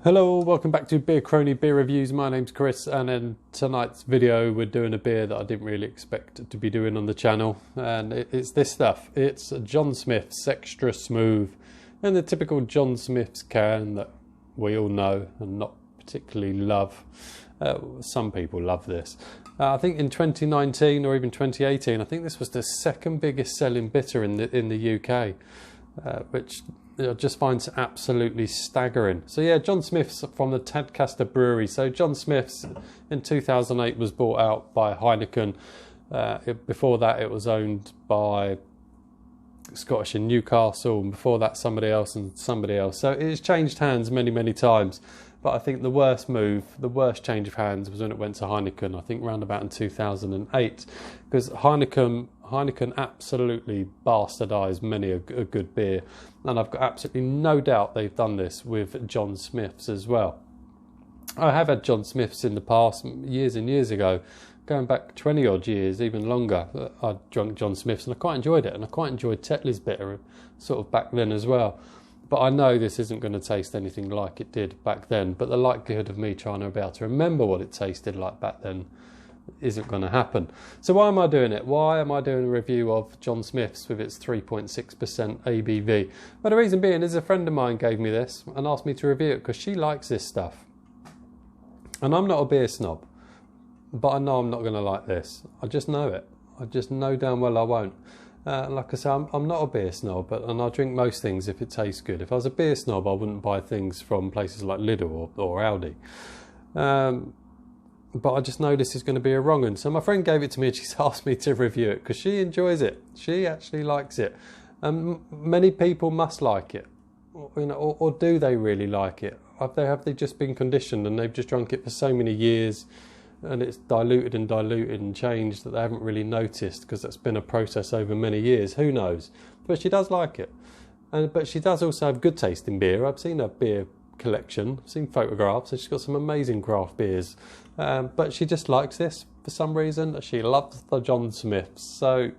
Hello, welcome back to Beer Crony Beer Reviews. My name's Chris, and in tonight's video we're doing a beer that I didn't really expect to be doing on the channel, and it's this stuff. It's John Smith's Extra Smooth, and the typical John Smith's can that we all know and not particularly love. Some people love this. I think in 2019 or even 2018, I think this was the second biggest selling bitter in the UK, which I just find absolutely staggering. So yeah, John Smith's from the Tadcaster Brewery. So John Smith's in 2008 was bought out by Heineken. Before that it was owned by Scottish in Newcastle, and before that somebody else and somebody else. So it's changed hands many times. But I think the worst change of hands was when it went to Heineken, I think round about in 2008. Because Heineken absolutely bastardised many a good beer. And I've got absolutely no doubt they've done this with John Smith's as well. I have had John Smith's in the past, years and years ago, going back 20 odd years, even longer. I drunk John Smith's and I quite enjoyed it. And I quite enjoyed Tetley's bitter sort of back then as well. But I know this isn't going to taste anything like it did back then. But the likelihood of me trying to be able to remember what it tasted like back then isn't going to happen. So why am I doing it? Why am I doing a review of John Smith's with its 3.6% ABV? Well, the reason being is a friend of mine gave me this and asked me to review it because she likes this stuff. And I'm not a beer snob, but I know I'm not going to like this. I just know it. I just know damn well I won't. Like I say, I'm not a beer snob, and I drink most things if it tastes good. If I was a beer snob, I wouldn't buy things from places like Lidl or Aldi. But I just know this is going to be a wrong one. So my friend gave it to me and she's asked me to review it because she enjoys it. She actually likes it. Many people must like it. Or do they really like it? Have they just been conditioned and they've just drunk it for so many years and it's diluted and changed that they haven't really noticed because that's been a process over many years? Who knows? But she does like it. But she does also have good tasting beer. I've seen her beer collection, I've seen photographs, and she's got some amazing craft beers. But she just likes this for some reason. She loves the John Smith's. So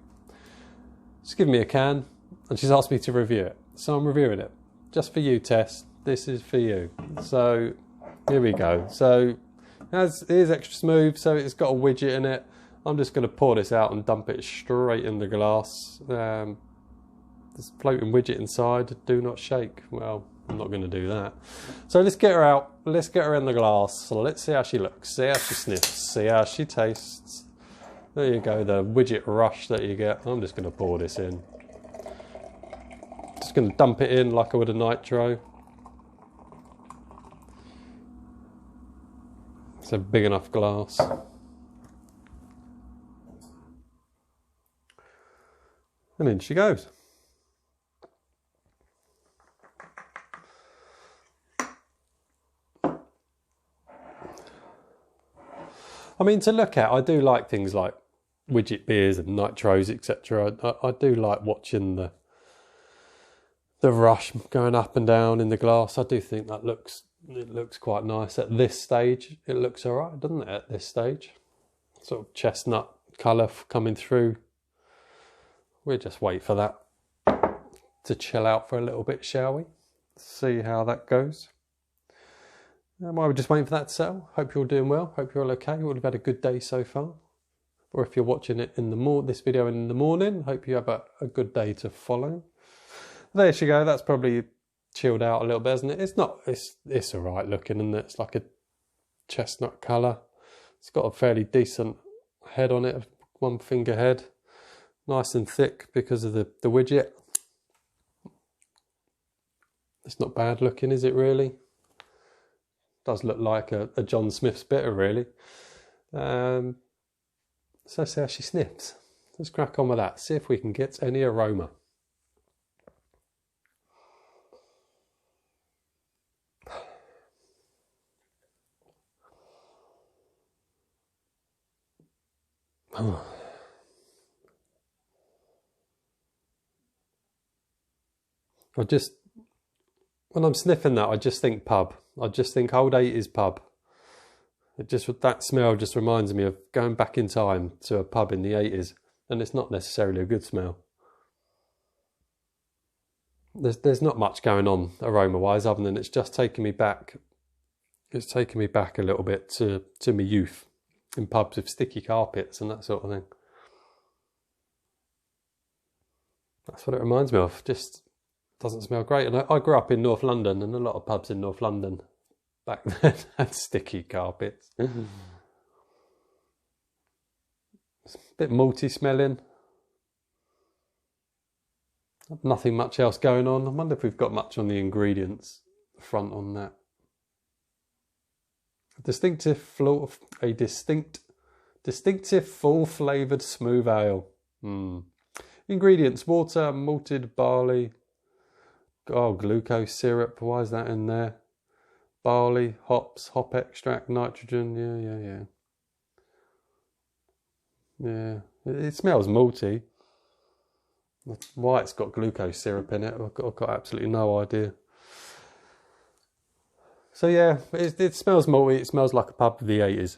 she's given me a can and she's asked me to review it. So I'm reviewing it. Just for you, Tess. This is for you. So here we go. So it is extra smooth, so it's got a widget in it. I'm just going to pour this out and dump it straight in the glass. This floating widget inside, do not shake. Well, I'm not going to do that. So let's get her out. Let's get her in the glass. So let's see how she looks, see how she sniffs, see how she tastes. There you go, the widget rush that you get. I'm just going to pour this in. Just going to dump it in like I would a nitro. It's a big enough glass. And in she goes. I mean, to look at, I do like things like widget beers and nitros, etc. I do like watching the rush going up and down in the glass. I do think that looks quite nice at this stage. It looks all right, doesn't it? At this stage, sort of chestnut colour coming through. We'll just wait for that to chill out for a little bit, shall we? See how that goes. While we're just waiting for that to settle, hope you're all doing well. Hope you're all okay. You all have had a good day so far. Or if you're watching it in this video in the morning, hope you have a good day to follow. There you go. That's probably chilled out a little bit, isn't it? It's all right looking, isn't it? It's like a chestnut colour. It's got a fairly decent head on it, one finger head. Nice and thick because of the widget. It's not bad looking, is it really? Does look like a John Smith's bitter, really. So let's see how she sniffs. Let's crack on with that. See if we can get any aroma. When I'm sniffing that, I just think pub. I just think old 80s pub. That smell just reminds me of going back in time to a pub in the 80s, and it's not necessarily a good smell. There's not much going on aroma-wise other than it's just taking me back It's taken me back a little bit to my youth in pubs with sticky carpets and that sort of thing. That's what it reminds me of. Just doesn't smell great. And I grew up in North London, and a lot of pubs in North London back then had sticky carpets. It's a bit malty smelling. Nothing much else going on. I wonder if we've got much on the ingredients front on that. Distinctive, full flavoured smooth ale. Ingredients: water, malted barley. Oh, glucose syrup. Why is that in there? Barley, hops, hop extract, nitrogen. Yeah. It smells malty. Why it's got glucose syrup in it, I've got absolutely no idea. So yeah, it smells malty. It smells like a pub of the 80s.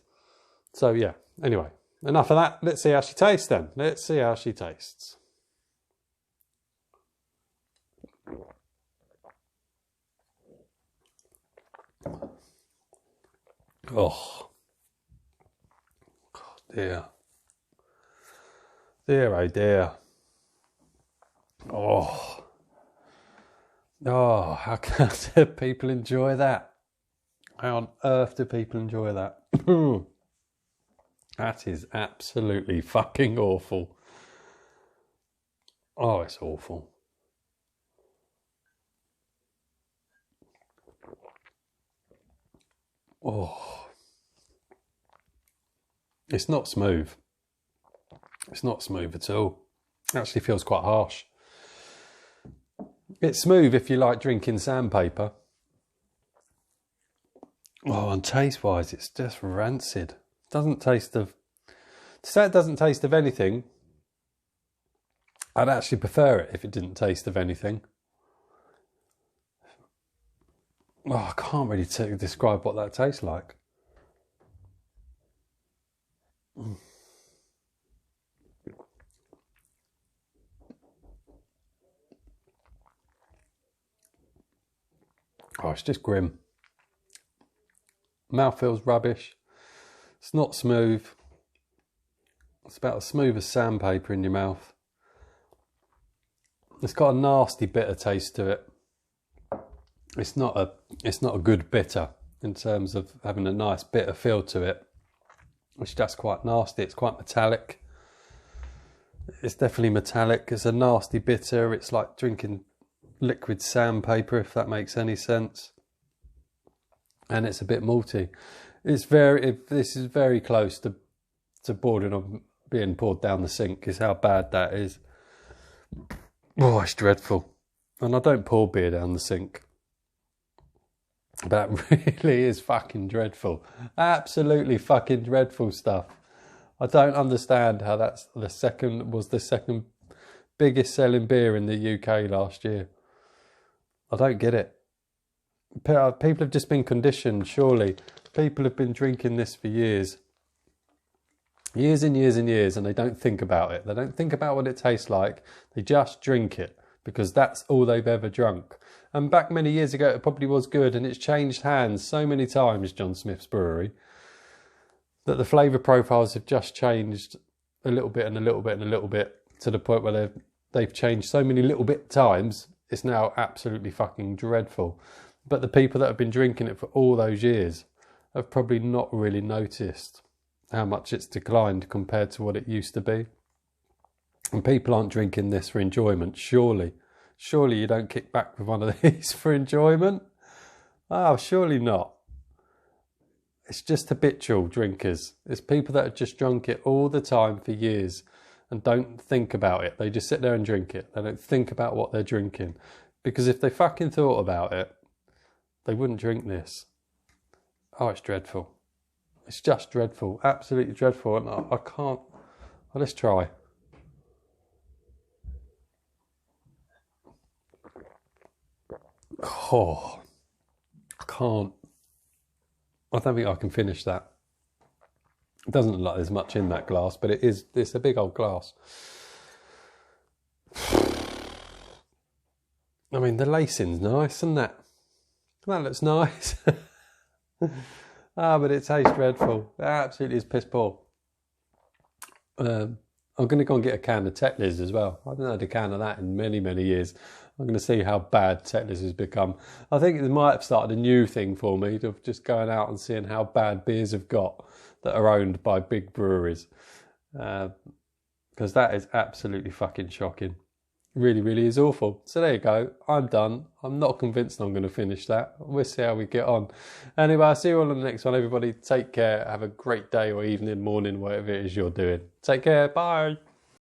So yeah, anyway, enough of that. Let's see how she tastes then. Let's see how she tastes. Oh, God, dear. Dear, oh dear. Oh, how can people enjoy that? How on earth do people enjoy that? That is absolutely fucking awful. Oh, it's awful. Oh, it's not smooth. It's not smooth at all. It actually feels quite harsh. It's smooth if you like drinking sandpaper. Oh, and taste-wise, it's just rancid. Doesn't taste of... To say it doesn't taste of anything, I'd actually prefer it if it didn't taste of anything. Oh, I can't really describe what that tastes like. Oh, it's just grim. Mouth feels rubbish. It's not smooth. It's about as smooth as sandpaper in your mouth. It's got a nasty bitter taste to it. It's not a good bitter in terms of having a nice bitter feel to it. It's just quite nasty. It's quite metallic. It's definitely metallic. It's a nasty bitter. It's like drinking liquid sandpaper, if that makes any sense. And it's a bit malty. This is very close to bordering on being poured down the sink, is how bad that is. Oh, it's dreadful. And I don't pour beer down the sink. That really is fucking dreadful. Absolutely fucking dreadful stuff. I don't understand how that's the second biggest selling beer in the UK last year. I don't get it. People have just been conditioned, surely. People have been drinking this for years. Years and years and years, and they don't think about it. They don't think about what it tastes like. They just drink it because that's all they've ever drunk. And back many years ago, it probably was good, and it's changed hands so many times, John Smith's Brewery, that the flavour profiles have just changed a little bit and a little bit and a little bit to the point where they've changed so many little bit times, it's now absolutely fucking dreadful. But the people that have been drinking it for all those years have probably not really noticed how much it's declined compared to what it used to be. And people aren't drinking this for enjoyment, surely. Surely you don't kick back with one of these for enjoyment? Oh, surely not. It's just habitual drinkers. It's people that have just drunk it all the time for years and don't think about it. They just sit there and drink it. They don't think about what they're drinking. Because if they fucking thought about it, they wouldn't drink this. Oh, it's dreadful. It's just dreadful. Absolutely dreadful. And I can't... Well, let's try. Oh, I can't. I don't think I can finish that. It doesn't look like there's much in that glass, but it's a big old glass. I mean, the lacing's nice, isn't that? That looks nice. But it tastes dreadful. It absolutely is piss poor. I'm going to go and get a can of Tetley's as well. I haven't had a can of that in many, many years. I'm going to see how bad Tetley's has become. I think it might have started a new thing for me of just going out and seeing how bad beers have got that are owned by big breweries. Because that is absolutely fucking shocking. Really, really is awful. So there you go. I'm done. I'm not convinced I'm going to finish that. We'll see how we get on. Anyway, I'll see you all on the next one, everybody. Take care. Have a great day or evening, morning, whatever it is you're doing. Take care. Bye.